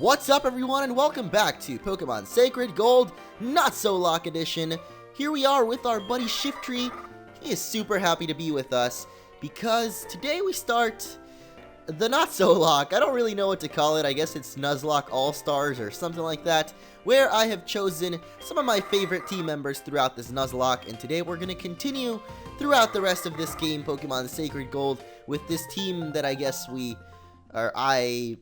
What's up, everyone, and welcome back to Pokemon Sacred Gold Not-so-locke Edition. Here we are with our buddy Shiftry. He is super happy to be with us because today we start the Not-so-locke. I don't really know what to call it. I guess it's Nuzlocke All-Stars or something like that, where I have chosen some of my favorite team members throughout this Nuzlocke, and today we're going to continue throughout the rest of this game, Pokemon Sacred Gold, with this team that I guess I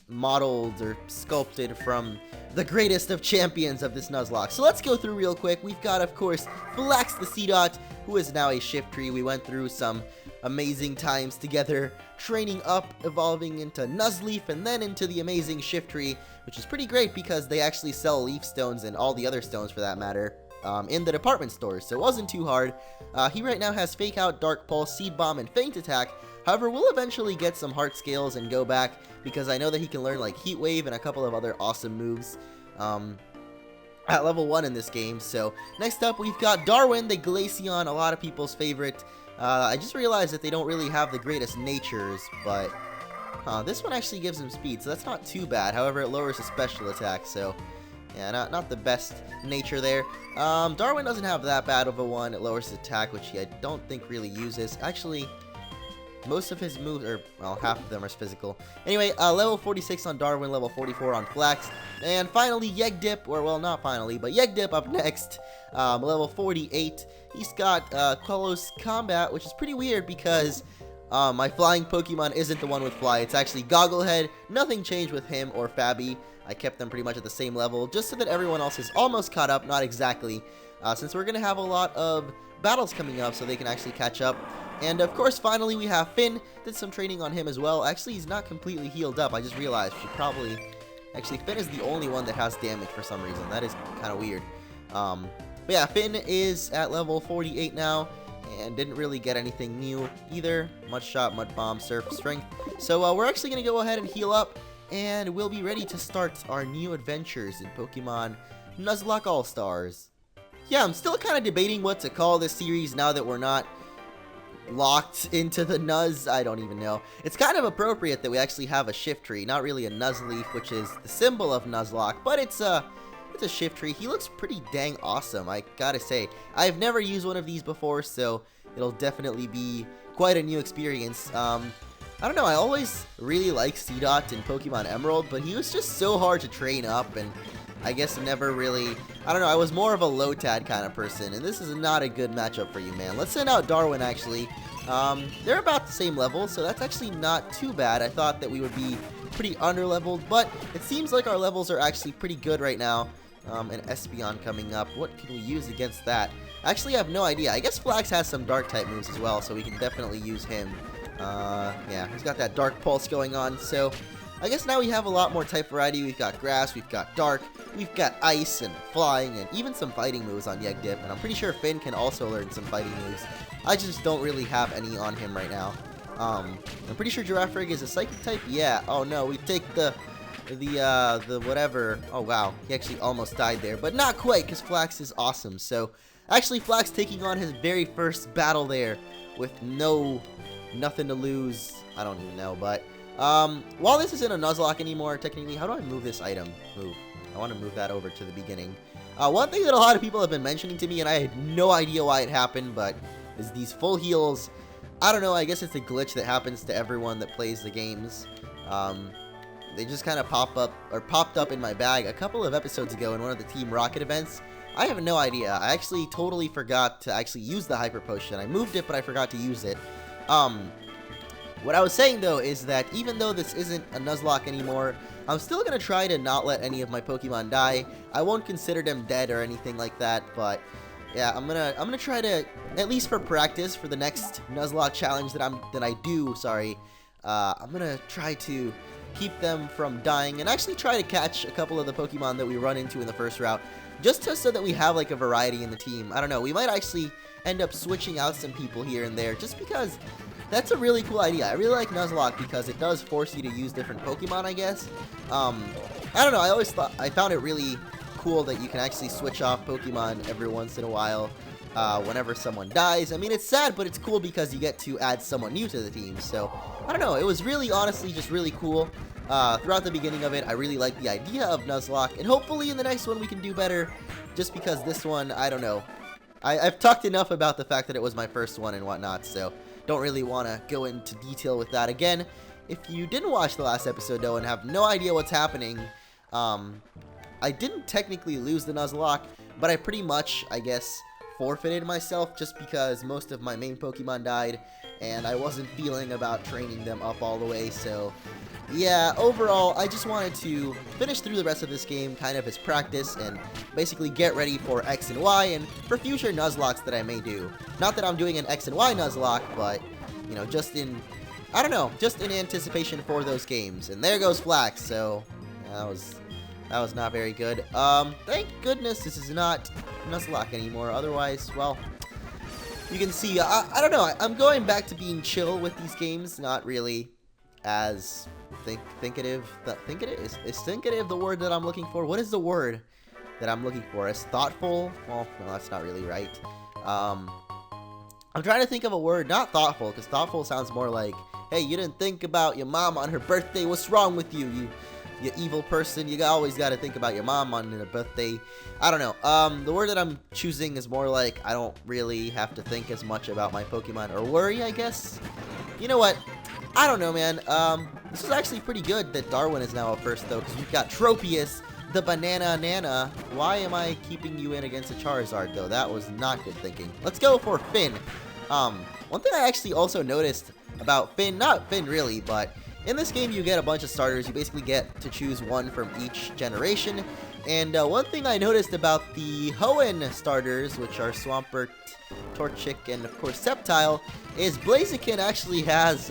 modeled or sculpted from the greatest of champions of this Nuzlocke. So let's go through real quick. We've got, of course, Flax the Seedot, who is now a Shiftry. We went through some amazing times together, training up, evolving into Nuzleaf, and then into the amazing Shiftry, which is pretty great because they actually sell Leaf Stones and all the other stones for that matter in the department stores, so it wasn't too hard. He right now has Fake Out, Dark Pulse, Seed Bomb, and Feint Attack. However, we'll eventually get some Heart Scales and go back because I know that he can learn like Heat Wave and a couple of other awesome moves at level 1 in this game. So next up we've got Darwin, the Glaceon, a lot of people's favorite. I just realized that they don't really have the greatest natures, but this one actually gives him speed, so that's not too bad. However, it lowers his special attack, so yeah, not the best nature there. Darwin doesn't have that bad of a one. It lowers his attack, which I don't think really uses. Actually, most of his moves, or well, half of them are physical. Anyway, level 46 on Darwin, level 44 on Flax. And finally, Yegdip, or well, not finally, but Yegdip up next, level 48. He's got Close Combat, which is pretty weird because my flying Pokemon isn't the one with Fly. It's actually Gogglehead. Nothing changed with him or Fabby. I kept them pretty much at the same level, just so that everyone else is almost caught up, not exactly, since we're going to have a lot of battles coming up so they can actually catch up. And of course, finally, we have Finn. Did some training on him as well. Actually, he's not completely healed up. I just realized we should probably... Actually, Finn is the only one that has damage for some reason. That is kind of weird. But yeah, Finn is at level 48 now, and didn't really get anything new either. Mud Shot, Mud Bomb, Surf, Strength. So we're actually going to go ahead and heal up, and we'll be ready to start our new adventures in Pokemon Nuzlocke All-Stars. Yeah, I'm still kind of debating what to call this series now that we're not locked into the Nuz. I don't even know. It's kind of appropriate that we actually have a Shiftry, not really a Nuzleaf, which is the symbol of Nuzlocke, but it's a Shiftry. He looks pretty dang awesome, I gotta say. I've never used one of these before, so it'll definitely be quite a new experience. I don't know, I always really liked Seedot in Pokemon Emerald, but he was just so hard to train up, and I guess never really, I don't know, I was more of a Lotad kind of person, and this is not a good matchup for you, man. Let's send out Darwin, actually. They're about the same level, so that's actually not too bad. I thought that we would be pretty under-leveled, but it seems like our levels are actually pretty good right now. And Espeon coming up. What can we use against that? Actually, I have no idea. I guess Flax has some Dark-type moves as well, so we can definitely use him. Yeah, he's got that Dark Pulse going on, so I guess now we have a lot more type variety. We've got Grass, we've got Dark, we've got Ice and Flying, and even some fighting moves on Yegdip, and I'm pretty sure Finn can also learn some fighting moves. I just don't really have any on him right now. I'm pretty sure Girafarig is a Psychic type. Yeah, oh no, we take the whatever. Oh wow, he actually almost died there, but not quite, because Flax is awesome. So actually, Flax taking on his very first battle there with nothing to lose. I don't even know, but while this isn't a Nuzlocke anymore, technically, how do I move this item? Move. I want to move that over to the beginning. One thing that a lot of people have been mentioning to me, and I had no idea why it happened, but is these full heals. I don't know, I guess it's a glitch that happens to everyone that plays the games. They just kind of popped up in my bag a couple of episodes ago in one of the Team Rocket events. I have no idea. I actually totally forgot to actually use the Hyper Potion. I moved it, but I forgot to use it. What I was saying, though, is that even though this isn't a Nuzlocke anymore, I'm still going to try to not let any of my Pokemon die. I won't consider them dead or anything like that, but yeah, I'm gonna try to, at least for practice, for the next Nuzlocke challenge that I do, I'm gonna try to keep them from dying and actually try to catch a couple of the Pokemon that we run into in the first route, just so that we have like a variety in the team. I don't know, we might actually end up switching out some people here and there, just because that's a really cool idea. I really like Nuzlocke because it does force you to use different Pokemon, I guess. I don't know, I found it really cool that you can actually switch off Pokemon every once in a while whenever someone dies. I mean, it's sad, but it's cool because you get to add someone new to the team. So I don't know, it was really honestly just really cool. throughout the beginning of it, I really like the idea of Nuzlocke, and hopefully in the next one we can do better, just because this one, I don't know. I've talked enough about the fact that it was my first one and whatnot, so don't really want to go into detail with that again. If you didn't watch the last episode, though, and have no idea what's happening, I didn't technically lose the Nuzlocke, but I pretty much, I guess, forfeited myself just because most of my main Pokemon died, and I wasn't feeling about training them up all the way, so yeah, overall, I just wanted to finish through the rest of this game kind of as practice and basically get ready for X and Y and for future Nuzlockes that I may do. Not that I'm doing an X and Y Nuzlocke, but, you know, just in, I don't know, just in anticipation for those games. And there goes Flax, so that was not very good. Thank goodness this is not Nuzlocke anymore, otherwise, well, you can see, I don't know, I'm going back to being chill with these games, not really as thinkative. Is thinkative the word that I'm looking for? What is the word that I'm looking for? As thoughtful? Well, no, that's not really right. I'm trying to think of a word, not thoughtful, because thoughtful sounds more like, hey, you didn't think about your mom on her birthday, what's wrong with you, you evil person, you always gotta think about your mom on her birthday. I don't know, the word that I'm choosing is more like, I don't really have to think as much about my Pokemon, or worry, I guess? You know what? I don't know, man. This is actually pretty good that Darwin is now up first, though, because we've got Tropius, the Banana Nana. Why am I keeping you in against a Charizard, though? That was not good thinking. Let's go for Finn. One thing I actually also noticed about Finn, not Finn really, but in this game you get a bunch of starters. You basically get to choose one from each generation. And one thing I noticed about the Hoenn starters, which are Swampert, Torchic, and of course Sceptile, is Blaziken actually has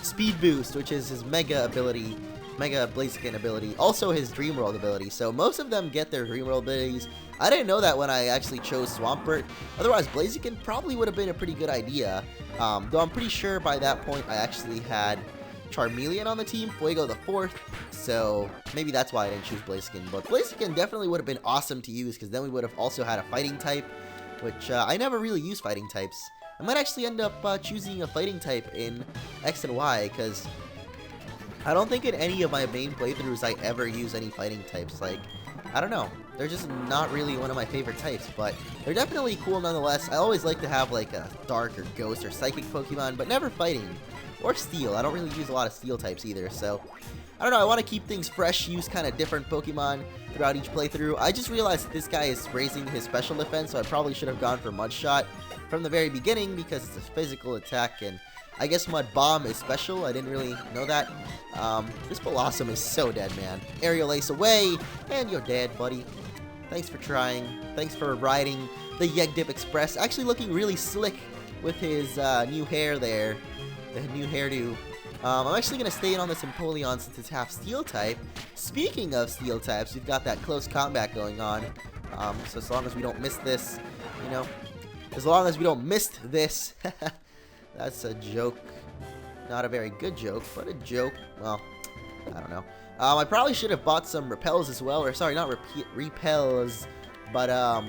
Speed Boost, which is his Mega ability, Mega Blaziken ability, also his Dream World ability. So most of them get their Dream World abilities. I didn't know that when I actually chose Swampert. Otherwise, Blaziken probably would have been a pretty good idea. Though I'm pretty sure by that point I actually had Charmeleon on the team, Fuego the 4th, so maybe that's why I didn't choose Blaziken. But Blaziken definitely would have been awesome to use, because then we would have also had a fighting type, which I never really use fighting types. I might actually end up choosing a fighting type in X and Y, because I don't think in any of my main playthroughs I ever use any fighting types. Like, I don't know, they're just not really one of my favorite types, but they're definitely cool nonetheless. I always like to have like a Dark or Ghost or Psychic Pokemon, but never fighting. Or Steel. I don't really use a lot of Steel types either, so I don't know, I want to keep things fresh, use kind of different Pokemon throughout each playthrough. I just realized that this guy is raising his special defense, so I probably should have gone for Mud Shot from the very beginning, because it's a physical attack, and I guess Mud Bomb is special. I didn't really know that. This Blossom is so dead, man. Aerial Ace away, and you're dead, buddy. Thanks for trying. Thanks for riding the Yegdip Express. Actually looking really slick with his new hair there. The new hairdo. I'm actually going to stay in on this Empoleon since it's half Steel type. Speaking of Steel types, we've got that close combat going on. So as long as we don't miss this, you know, as long as we don't miss this, that's a joke. Not a very good joke, but a joke. Well, I don't know. I probably should have bought some repels as well, or sorry, not repels, but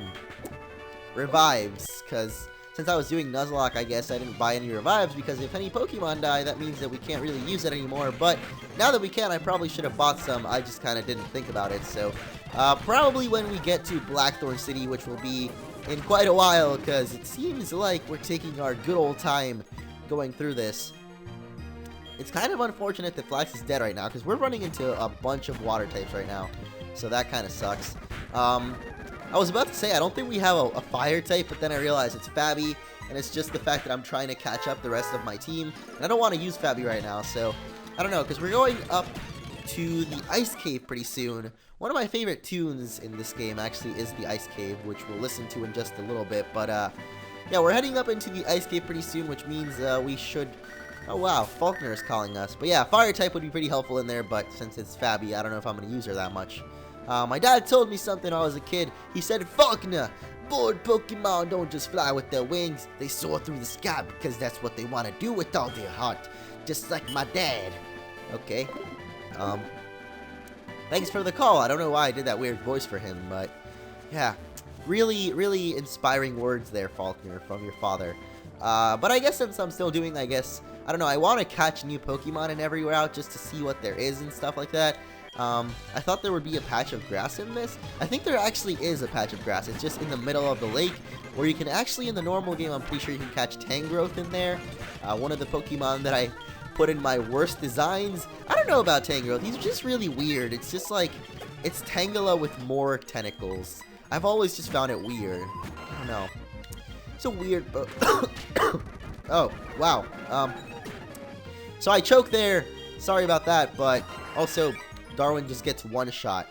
revives, because since I was doing Nuzlocke, I guess I didn't buy any revives, because if any Pokemon die, that means that we can't really use it anymore. But now that we can, I probably should have bought some. I just kind of didn't think about it. So probably when we get to Blackthorn City, which will be in quite a while, because it seems like we're taking our good old time going through this. It's kind of unfortunate that Flax is dead right now, because we're running into a bunch of water types right now. So that kind of sucks. I was about to say, I don't think we have a fire type, but then I realized it's Fabi, and it's just the fact that I'm trying to catch up the rest of my team, and I don't want to use Fabi right now, so I don't know, because we're going up to the Ice Cave pretty soon. One of my favorite tunes in this game actually is the Ice Cave, which we'll listen to in just a little bit, but yeah, we're heading up into the Ice Cave pretty soon, which means we should... Oh wow, Faulkner is calling us, but yeah, fire type would be pretty helpful in there, but since it's Fabi, I don't know if I'm going to use her that much. My dad told me something when I was a kid. He said, Faulkner, bored Pokemon don't just fly with their wings. They soar through the sky because that's what they want to do with all their heart. Just like my dad. Okay. Thanks for the call. I don't know why I did that weird voice for him, but yeah. Really, really inspiring words there, Faulkner, from your father. But I guess since I'm still doing, I guess, I don't know, I want to catch new Pokemon in every route just to see what there is and stuff like that. I thought there would be a patch of grass in this. I think there actually is a patch of grass. It's just in the middle of the lake, where you can actually, in the normal game, I'm pretty sure you can catch Tangrowth in there. One of the Pokemon that I put in my worst designs. I don't know about Tangrowth. He's just really weird. It's just like, it's Tangela with more tentacles. I've always just found it weird. I don't know. It's a weird... Oh, wow. So I choked there. Sorry about that, but also Darwin just gets one shot.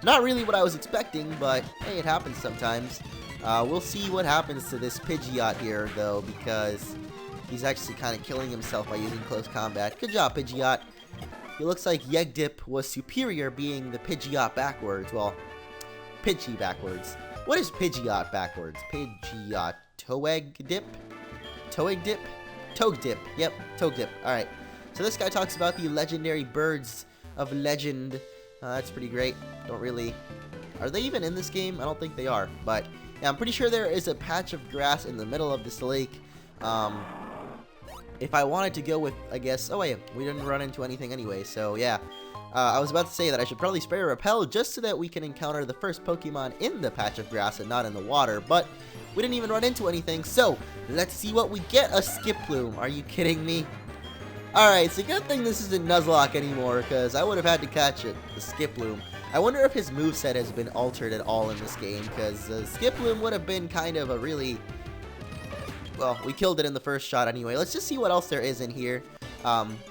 Not really what I was expecting, but hey, it happens sometimes. We'll see what happens to this Pidgeot here, though, because he's actually kind of killing himself by using close combat. Good job, Pidgeot. It looks like Yegdip was superior, being the Pidgeot backwards. Well, Pidgey backwards. What is Pidgeot backwards? Pidgeot. Toegdip? Toegdip? Toegdip. Yep, Toegdip. Alright. So this guy talks about the legendary birds of legend. That's pretty great. Don't really... Are they even in this game? I don't think they are. But yeah, I'm pretty sure there is a patch of grass in the middle of this lake. If I wanted to go with, I guess... Oh wait, we didn't run into anything anyway, so yeah. I was about to say that I should probably spray Repel just so that we can encounter the first Pokemon in the patch of grass and not in the water, but we didn't even run into anything, so let's see what we get. A Skiploom. Are you kidding me? Alright, it's a good thing this isn't Nuzlocke anymore, because I would have had to catch it, the Skiploom. I wonder if his moveset has been altered at all in this game, because Skiploom would have been kind of a really... Well, we killed it in the first shot anyway. Let's just see what else there is in here,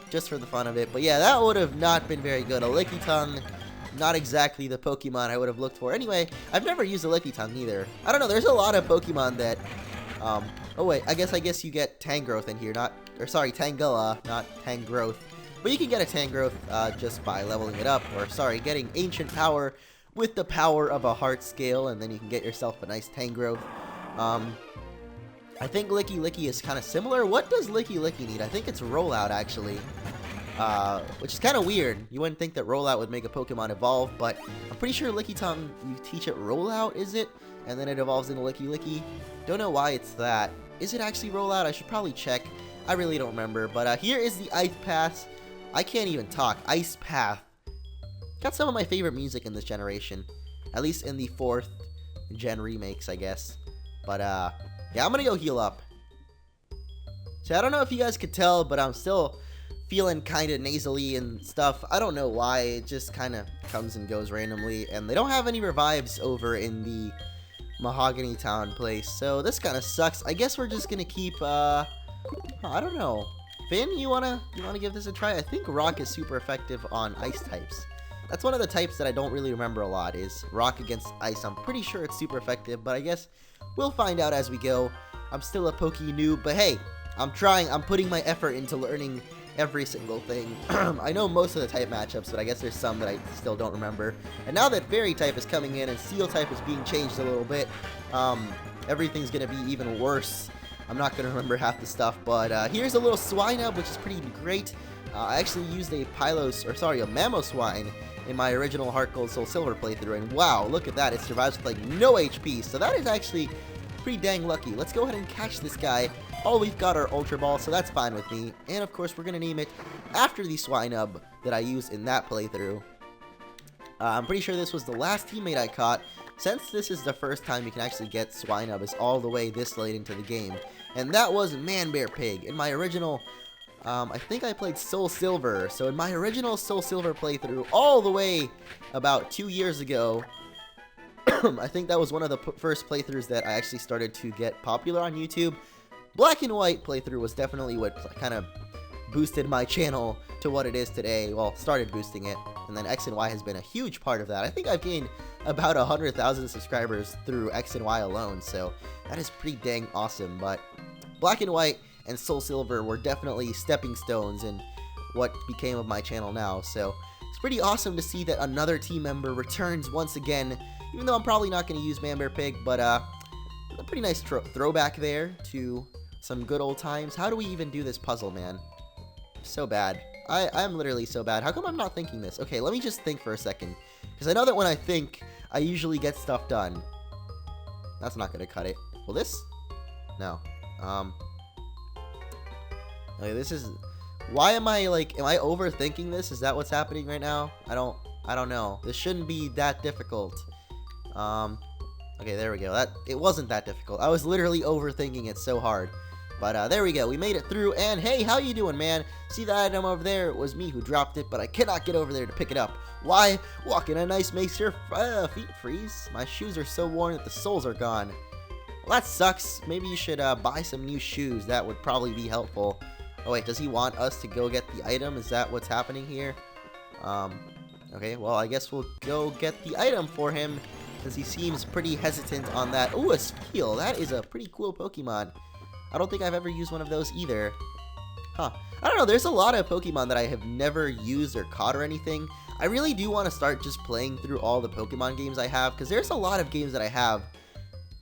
just for the fun of it. But yeah, that would have not been very good. A Lickitung, not exactly the Pokemon I would have looked for. Anyway, I've never used a Lickitung either. I don't know, there's a lot of Pokemon that... oh wait, I guess you get Tangrowth in here, Tangela, not Tangrowth. But you can get a Tangrowth just by leveling it up, or getting Ancient Power with the power of a heart scale, and then you can get yourself a nice Tangrowth. I think Licky is kind of similar. What does Licky need? I think it's Rollout, actually. Which is kind of weird. You wouldn't think that Rollout would make a Pokemon evolve, but I'm pretty sure Lickitung, you teach it Rollout, is it? And then it evolves into Licky. Don't know why it's that. Is it actually Rollout? I should probably check. I really don't remember. But here is the Ice Path. I can't even talk. Ice Path. Got some of my favorite music in this generation. At least in the 4th gen remakes, I guess. But, yeah, I'm gonna go heal up. So I don't know if you guys could tell, but I'm still feeling kind of nasally and stuff. I don't know why. It just kind of comes and goes randomly. And they don't have any revives over in the Mahogany Town place. So this kind of sucks. I guess we're just gonna keep, I don't know. Finn, you wanna give this a try? I think Rock is super effective on ice types. That's one of the types that I don't really remember a lot, is Rock against Ice. I'm pretty sure it's super effective, but I guess we'll find out as we go. I'm still a Poke noob, but hey, I'm trying. I'm putting my effort into learning every single thing. I know most of the type matchups, but I guess there's some that I still don't remember. And now that Fairy type is coming in and Steel type is being changed a little bit, everything's going to be even worse. I'm not going to remember half the stuff, but here's a little Swinub, which is pretty great. I actually used a Mamoswine in my original Heart Gold Soul Silver playthrough, and wow, look at that, it survives with like no HP, so that is actually pretty dang lucky. Let's go ahead and catch this guy. Oh, we've got our Ultra Ball, so that's fine with me, and of course we're going to name it after the Swinub that I used in that playthrough. I'm pretty sure this was the last teammate I caught. Since this is the first time you can actually get Swinub all the way this late into the game, and that was Manbearpig. In my original... I think I played Soul Silver, so in my original Soul Silver playthrough, all the way about 2 years ago, I think that was one of the first playthroughs that I actually started to get popular on YouTube. Black and White playthrough was definitely what kind of boosted my channel to what it is today, well, started boosting it, and then X and Y has been a huge part of that. I think I've gained about 100,000 subscribers through X and Y alone, so that is pretty dang awesome, but Black and White and Soul Silver were definitely stepping stones in what became of my channel now, so it's pretty awesome to see that another team member returns once again, even though I'm probably not going to use Manbearpig, but a pretty nice throwback there to some good old times. How do we even do this puzzle, man? So bad. I'm literally so bad. How come I'm not thinking this? Okay, let me just think for a second, because I know that when I think, I usually get stuff done. That's not going to cut it. Will this? No. Okay, this is... Why am I, like... Am I overthinking this? Is that what's happening right now? I don't know. This shouldn't be that difficult. Okay, there we go. It wasn't that difficult. I was literally overthinking it so hard. But there we go. We made it through. And hey, how you doing, man? See that item over there? It was me who dropped it, but I cannot get over there to pick it up. Why? Walking on ice makes your feet freeze. My shoes are so worn that the soles are gone. Well, that sucks. Maybe you should buy some new shoes. That would probably be helpful. Oh wait, does he want us to go get the item? Is that what's happening here? Okay, well, I guess we'll go get the item for him, since he seems pretty hesitant on that. Ooh, a Spheal. That is a pretty cool Pokemon. I don't think I've ever used one of those either. Huh. I don't know, there's a lot of Pokemon that I have never used or caught or anything. I really do want to start just playing through all the Pokemon games I have, because there's a lot of games that I have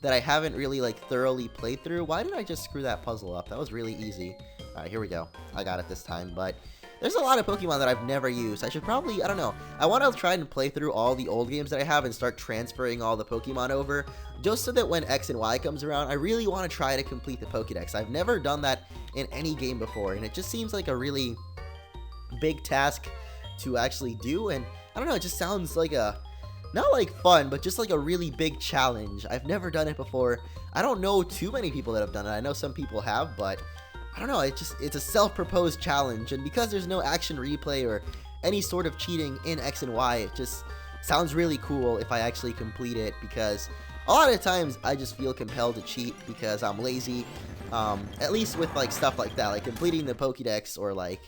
that I haven't really, like, thoroughly played through. Why did I just screw that puzzle up? That was really easy. Alright, here we go. I got it this time, but... There's a lot of Pokemon that I've never used. I should probably, I don't know. I want to try and play through all the old games that I have and start transferring all the Pokemon over. Just so that when X and Y comes around, I really want to try to complete the Pokédex. I've never done that in any game before. And it just seems like a really big task to actually do. And I don't know, it just sounds like a... Not like fun, but just like a really big challenge. I've never done it before. I don't know too many people that have done it. I know some people have, but... I don't know, it's a self-proposed challenge, and because there's no action replay or any sort of cheating in X and Y, it just sounds really cool if I actually complete it, because a lot of times I just feel compelled to cheat because I'm lazy, at least with like stuff like that, like completing the Pokédex, or like,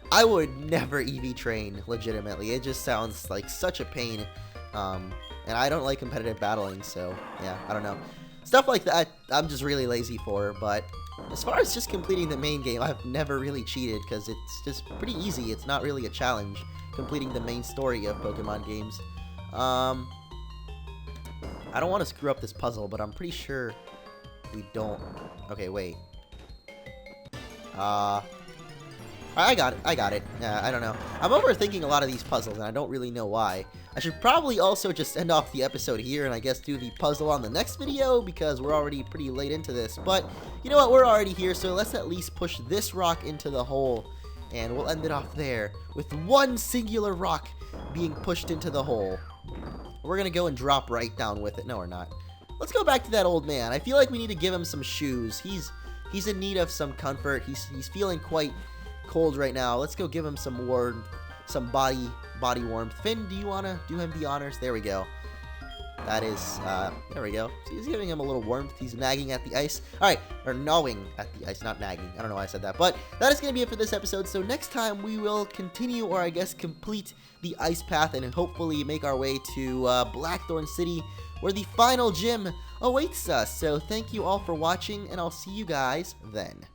I would never EV train, legitimately. It just sounds like such a pain, and I don't like competitive battling, so yeah, I don't know. Stuff like that, I'm just really lazy for, but as far as just completing the main game, I've never really cheated, because it's just pretty easy. It's not really a challenge, completing the main story of Pokemon games. I don't want to screw up this puzzle, but I'm pretty sure we don't... Okay, wait. I got it. I don't know. I'm overthinking a lot of these puzzles, and I don't really know why. I should probably also just end off the episode here and I guess do the puzzle on the next video, because we're already pretty late into this. But, you know what, we're already here, so let's at least push this rock into the hole, and we'll end it off there, with one singular rock being pushed into the hole. We're gonna go and drop right down with it. No, we're not. Let's go back to that old man. I feel like we need to give him some shoes. He's in need of some comfort. He's feeling quite cold right now. Let's go give him some warmth, some body warmth. Finn, do you want to do him the honors? There we go. That is, there we go. So he's giving him a little warmth. He's nagging at the ice. Alright, or gnawing at the ice, not nagging. I don't know why I said that. But that is going to be it for this episode. So next time we will continue, or I guess complete the ice path, and hopefully make our way to Blackthorn City, where the final gym awaits us. So thank you all for watching, and I'll see you guys then.